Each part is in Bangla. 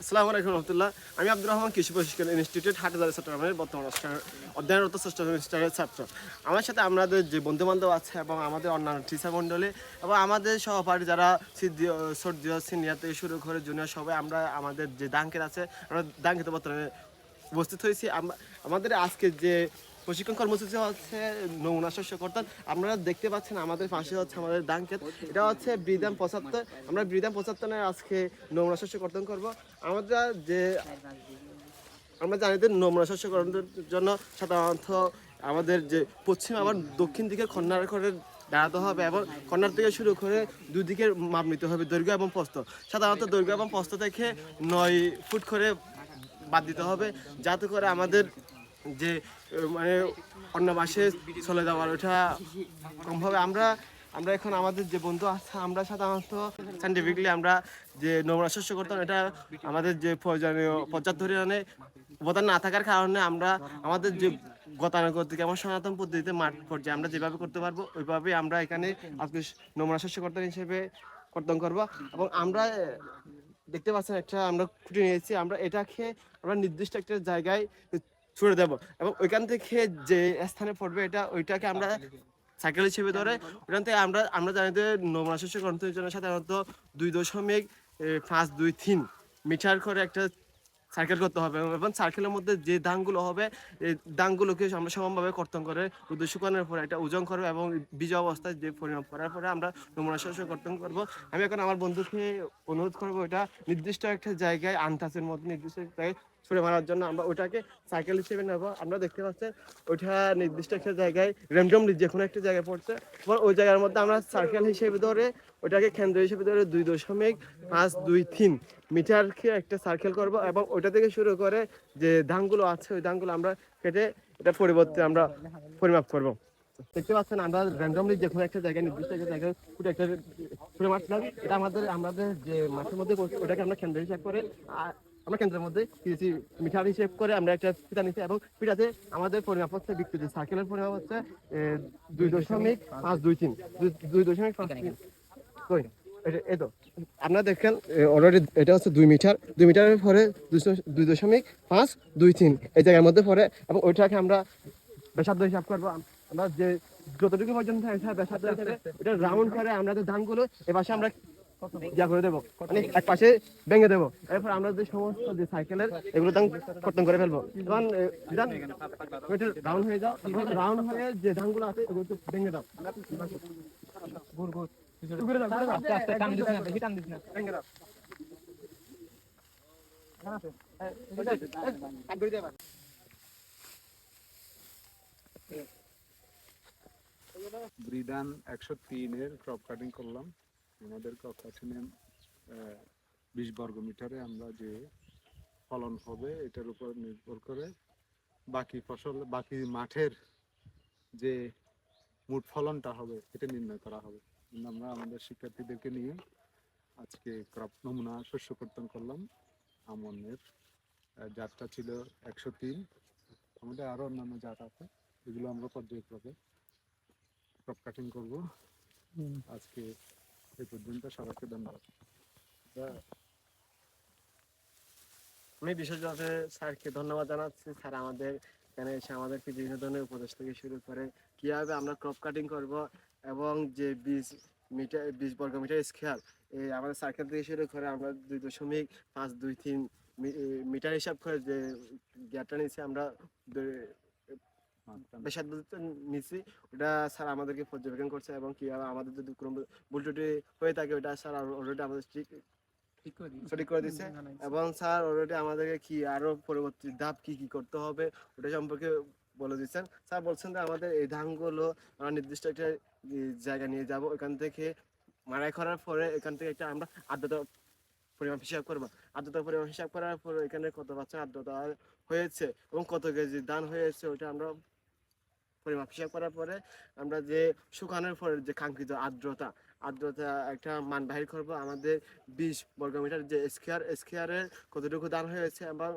আসসালামু আলাইকুম রহমতুল্লাহ। আমি আব্দুর রহমান কৃষি প্রশিক্ষণ ইনস্টিটিউট হাটহাজারী চট্টগ্রামের বর্তমান অধ্যয়নরত ষষ্ঠ সেমিস্টারের ছাত্র। আমার সাথে আমাদের যে বন্ধুবান্ধব আছে এবং আমাদের অন্যান্য টিচার মণ্ডলী এবং আমাদের সহপাঠী যারা সর্দীয় সিনিয়র থেকে শুরু করে জুনিয়র সবাই আমরা আমাদের যে দাঙ্কের আছে আমরা দাঙ্কিত বর্তমানে উপস্থিত হয়েছি। আমাদের আজকে যে প্রশিক্ষণ কর্মসূচি হচ্ছে নমুনা শস্য কর্তন। আপনারা দেখতে পাচ্ছেন আমাদের পাশে হচ্ছে আমাদের দাঙ্কেত, এটা হচ্ছে ব্রিদাম 75। আমরা ব্রিদাম 75 আজকে নমুনা শস্য কর্তন করব। আমরা যে আমরা জানি যে নমুনা শস্য কর্তনের জন্য সাধারণত আমাদের যে পশ্চিম আবার দক্ষিণ দিকে খন্ডার করে দাঁড়াতে হবে এবং কর্নার থেকে শুরু করে দুই দিকের মাপ নিতে হবে, দৈর্ঘ্য এবং প্রস্থ। সাধারণত দৈর্ঘ্য এবং প্রস্থ থেকে 9 ফুট করে বাদ দিতে হবে, যাতে করে আমাদের যে মানে অন্য মাসে চলে যাওয়ার ওটা কম হবে। আমরা এখন আমাদের যে বন্ধু আছে আমরা সাধারণত সাইন্টিফিকলি আমরা যে নমুনা শস্য করতাম, এটা আমাদের যে প্রয়োজনীয় পর্যাপ্ত পরিমাণে উপাদান না থাকার কারণে আমরা আমাদের যে গতানুগতিক এবং সনাতন পদ্ধতিতে মাঠ পর্যায়ে আমরা যেভাবে করতে পারবো ওইভাবে আমরা এখানে আজকে নমুনা শস্য কর্তন হিসেবে কর্তন করব। এবং আমরা দেখতে পাচ্ছেন একটা আমরা খুঁটে নিয়েছি, আমরা এটাকে আমরা নির্দিষ্ট একটা জায়গায় ছুড়ে দেব এবং ওইখান থেকে যে স্থানে পড়বে এটা ওইটাকে আমরা সাইকেল হিসেবে ধরে ওখান থেকে আমরা জানি যে নমুনা শস্য গ্রন্থের জন্য সাধারণত 2.5-2.3 মিটার করে একটা সার্কেল করতে হবে এবং সার্কেলের মধ্যে যে দাগগুলো হবে এই দাগগুলোকে আমরা সমানভাবে কর্তন করে রোদে শুকানোর পরে একটা ওজন করবো এবং বীজ অবস্থায় যে পরিমাপ করার পরে আমরা নমুনা শস্য কর্তন করব। আমি এখন আমার বন্ধুকে অনুরোধ করবো এটা নির্দিষ্ট একটা জায়গায় আনটাচের মধ্যে নির্দিষ্ট জায়গায় ছুড়ে মারার জন্য আমরা ওটাকে সাইকেল হিসেবে নেবো। আমরা দেখতে পাচ্ছি ওইটা নির্দিষ্ট একটা জায়গায় র্যান্ডমলি যে কোনো একটা জায়গায় পড়ছে এবং ওই জায়গার মধ্যে আমরা সার্কেল হিসেবে ধরে ওটাকে কেন্দ্র হিসেবে ধরে 2.5-2.3 মিটারকে একটা সার্কেল করব এবং ওইটা থেকে শুরু করে যে ধানগুলো আছে ওই ধানগুলো আমরা কেটে এটা পরিবর্তে আমরা পরিমাপ করব। দেখতে পাচ্ছেন আমরা র্যান্ডমলি যে কোনো একটা জায়গায় নির্দিষ্ট একটা জায়গায় একটা ছুড়ে মারছিলাম, এটা আমাদের যে মাঠের মধ্যে ওটাকে আমরা কেন্দ্র হিসাব করে আমরা কেন্দ্রের মধ্যে কিছু মিটার হিসেব করে আমরা একটা ফিতা নিচ্ছি এবং ফিতাতে আমাদের পরিমাপ হচ্ছে বিক্রিত সার্কেলের পরিমাপ হচ্ছে 2.5-2.3 2.5 এই তো আপনারা দেখেন অলরেডি এটা হচ্ছে 2 মিটার, 2 মিটারের পরে 2.5-2.3 এই জায়গার মধ্যে পড়ে এবং ওইটাকে আমরা ব্যাসার্ধ হিসাব করবো। আমরা যে যতটুকু পর্যন্ত ব্যাসার্ধ হিসাবে এটা রাউন্ড করে আমরা যে ধানগুলো এ পাশে আমরা ইয়া করে দেবো, মানে এক পাশে ভেঙে দেবো। এরপর আমরা যে সমস্ত যে সাইকেলের এগুলো ধান কর্তন করে ফেলবো। তখন রাউন্ড হয়ে যাও, রাউন্ড হয়ে যে ধানগুলো আছে এগুলো ভেঙে দাও। ব্রিডান 103-এর ক্রপ কাটিং করলাম। আমাদের ক্রপ কাটিংয়ে 20 বর্গ মিটারে আমরা যে ফলন হবে এটার উপর নির্ভর করে বাকি মাঠের যে মোট ফলনটা হবে এটা নির্ণয় করা হবে। আমরা আমাদের শিক্ষার্থীদেরকে নিয়ে আজকে ক্রপ নমুনা শস্য কর্তন করলাম। আমনের জাতটা ছিল 103, আমাদের আরো অন্যান্য জাত আছে, এগুলো আমরা পর্যায়ক্রমে ক্রপ কাটিং করবো। আজকে এই পর্যন্ত, সবাইকে ধন্যবাদ। আমি বিশেষভাবে স্যারকে ধন্যবাদ জানাচ্ছি। স্যার আমাদের এখানে এসে আমাদেরকে বিভিন্ন ধরনের উপদেশ থেকে শুরু করে কিভাবে আমরা ক্রপ কাটিং করব এবং যে 20 বর্গ মিটার স্কোয়ার এই আমাদের সার্কেল থেকে শুরু করে আমরা 2.5-2.3 মিটার হিসাব করে যে জ্ঞানটা নিচ্ছি আমরা ব্যাসার্ধ নিচ্ছি, ওটা স্যার আমাদেরকে পর্যবেক্ষণ করছে এবং কিভাবে আমাদের যদি কোনো ভুল ত্রুটি হয়ে থাকে ওটা স্যার অলরেডি আমাদের সঠিক করে দিচ্ছে এবং স্যার অলরেডি আমাদেরকে কি আরো পরবর্তী ধাপ কি কি করতে হবে ওটা সম্পর্কে বলে দিচ্ছেন। স্যার বলছেন যে আমাদের এই ধানগুলো আমরা নির্দিষ্ট একটা জায়গা নিয়ে যাব, এখান থেকে মাড়াই করার পরে এখান থেকে একটা আমরা আর্দ্রতা পরিমাপ হিসাব করবো। আর্দ্রতা পরিমাপ হিসাব করার পর এখানে কত পার্সেন্ট আর্দ্রতা হয়েছে এবং কত কেজি ধান হয়েছে ওটা আমরা পরিমাপ হিসাব করার পরে আমরা যে শুকানোর পরে যে কাঙ্ক্ষিত আর্দ্রতা একটা মান বাহির করবো। আমাদের 20 বর্গমিটার যে স্কোয়ারের কতটুকু দান হয়েছে এবং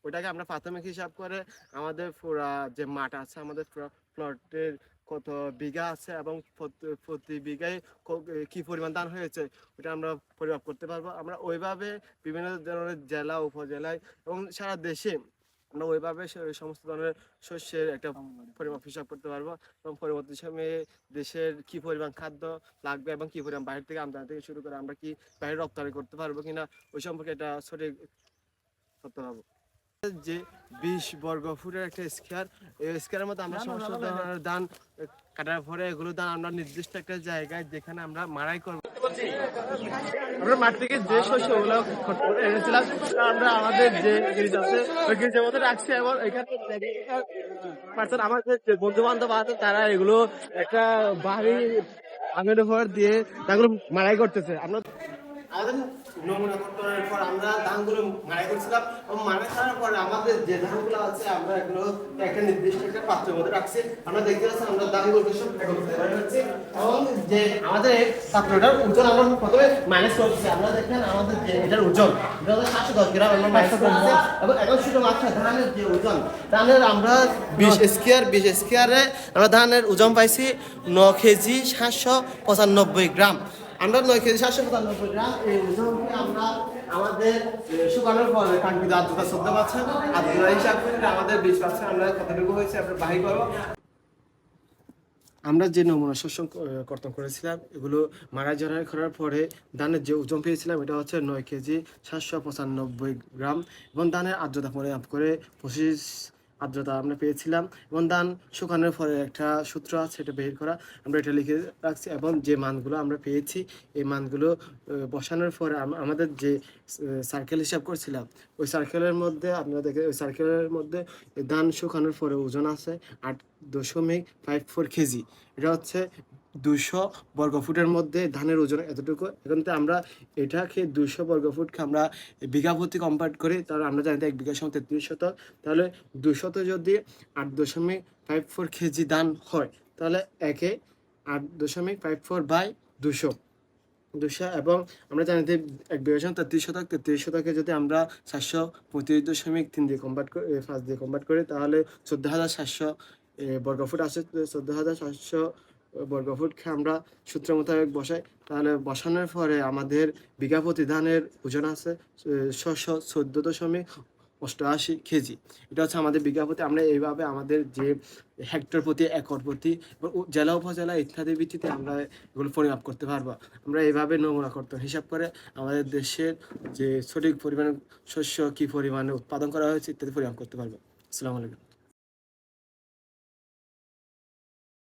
ওটাকে আমরা প্রাথমিক হিসাব করে আমাদের পুরা যে মাঠ আছে আমাদের প্লটের কত বিঘা আছে এবং প্রতি বিঘায় কি পরিমাণ ধান হয়েছে ওটা আমরা পরিমাপ করতে পারবো। আমরা ওইভাবে বিভিন্ন ধরনের জেলা উপজেলায় এবং সারা দেশে আমরা ওইভাবে সমস্ত ধরনের শস্যের একটা পরিমাপ হিসাব করতে পারবো এবং পরবর্তী সময়ে দেশের কি পরিমাণ খাদ্য লাগবে এবং কি পরিমাণ বাইরে থেকে আমদানি থেকে শুরু করে আমরা কি বাইরে রপ্তানি করতে পারবো কিনা ওই সম্পর্কে এটা সঠিক করতে পারবো। যে 20 বর্গ ফুটের একটা স্কয়ার, এই স্কয়ারের মধ্যে আমরা সমস্ত ধরনের ধান কাটার পরে এগুলো ধান আমরা নির্দিষ্ট একটা জায়গায় যেখানে আমরা মাড়াই করবো। আমরা মাঠ থেকে যে শস্যগুলো এনেছিলাম আমরা আমাদের যে গিরিজ আছে ওই গিরিজের মধ্যে রাখছি এবং এখানে আমাদের যে বন্ধু বান্ধব আছে তারা এগুলো একটা বাড়ি আঙের উপর দিয়ে তাগুলো মাড়াই করতেছে। আমরা আমাদের নমুনা করার পর আমরা ধানগুলো মাড়াই করছিলাম এবং মাড়াই করার পর আমাদের যে ধানগুলো আছে আমরা এগুলো একটা নির্দিষ্ট একটা পাত্রের মধ্যে রাখছি। আমরা দেখতে পাচ্ছি আমরা ধানগুলোকে সব একত্রিত করে রাখছি এবং যে আমাদের এই পাত্রটার ওজন আমরা প্রথমে মাইনাস করছি। আমরা দেখেন আমাদের যে এটার ওজন এটা হচ্ছে 710 গ্রাম আমরা মাইনাস করছি এবং এখন শুধুমাত্র ধানের যে ওজন ধানের আমরা 20 স্কয়ারে আমরা ধানের ওজন পাইছি 9 কেজি 795 গ্রাম। আমরা 9 কেজি 795 গ্রাম এই ওজনকে আমরা আমাদের শুকানোর পরে কাঙ্ক্ষিত আর্দ্রতা 14% আর্দ্রতা হিসাব করে আমাদের 20% আমরা কতটুকু হয়েছে আমরা বাহির করবো। আমরা যে নমুনা শস্য কর্তন করেছিলাম এগুলো মারা জড়াই করার পরে ধানের যে ওজন পেয়েছিলাম এটা হচ্ছে 9 কেজি 795 গ্রাম এবং ধানের আর্দ্রতা পরিমাপ করে 25 আর্দ্রতা আমরা পেয়েছিলাম এবং ধান শুকানোর পরে একটা সূত্র আছে এটা বের করা আমরা এটা লিখে রাখছি এবং যে মানগুলো আমরা পেয়েছি এই মানগুলো বসানোর পরে আমাদের যে সার্কেল হিসাব করছিলাম ওই সার্কেলের মধ্যে আপনারা দেখে ওই সার্কেলের মধ্যে ধান শুকানোর পরে ওজন আছে 8.54 কেজি। এটা হচ্ছে 200 বর্গফুটের মধ্যে ধানের ওজন এতটুকু। এখন তো আমরা এটাকে 200 বর্গফুটকে আমরা বিঘা প্রতি কনভার্ট করি তাহলে আমরা জানি 1 বিঘার সমান 33 শতক, তাহলে 200 যদি 8.54 কেজি ধান হয় তাহলে একে 8.54 বাই 200 এবং আমরা জানি যে 1 বিঘা সমান 33 শতকে যদি আমরা 735.3 দিয়ে কনভার্ট করি 5 দিয়ে কনভার্ট করি তাহলে 14,700 বর্গফুট আসে। 14,700 বর্গফুটকে আমরা সূত্র মোতাবেক বসাই তাহলে বসানোর পরে আমাদের বিঘা প্রতি ধানের ওজন আছে 614.88 কেজি। এটা হচ্ছে আমাদের বিঘা প্রতি। আমরা এইভাবে আমাদের যে হেক্টর প্রতি একর প্রতি জেলা উপজেলা ইত্যাদি ভিত্তিতে আমরা এগুলো পরিমাপ করতে পারবো। আমরা এইভাবে নমুনা করতে হিসাব করে আমাদের দেশের যে সঠিক পরিমাণে শস্য কী পরিমাণে উৎপাদন করা হয়েছে ইত্যাদি পরিমাপ করতে পারবো। আসসালামু আলাইকুম।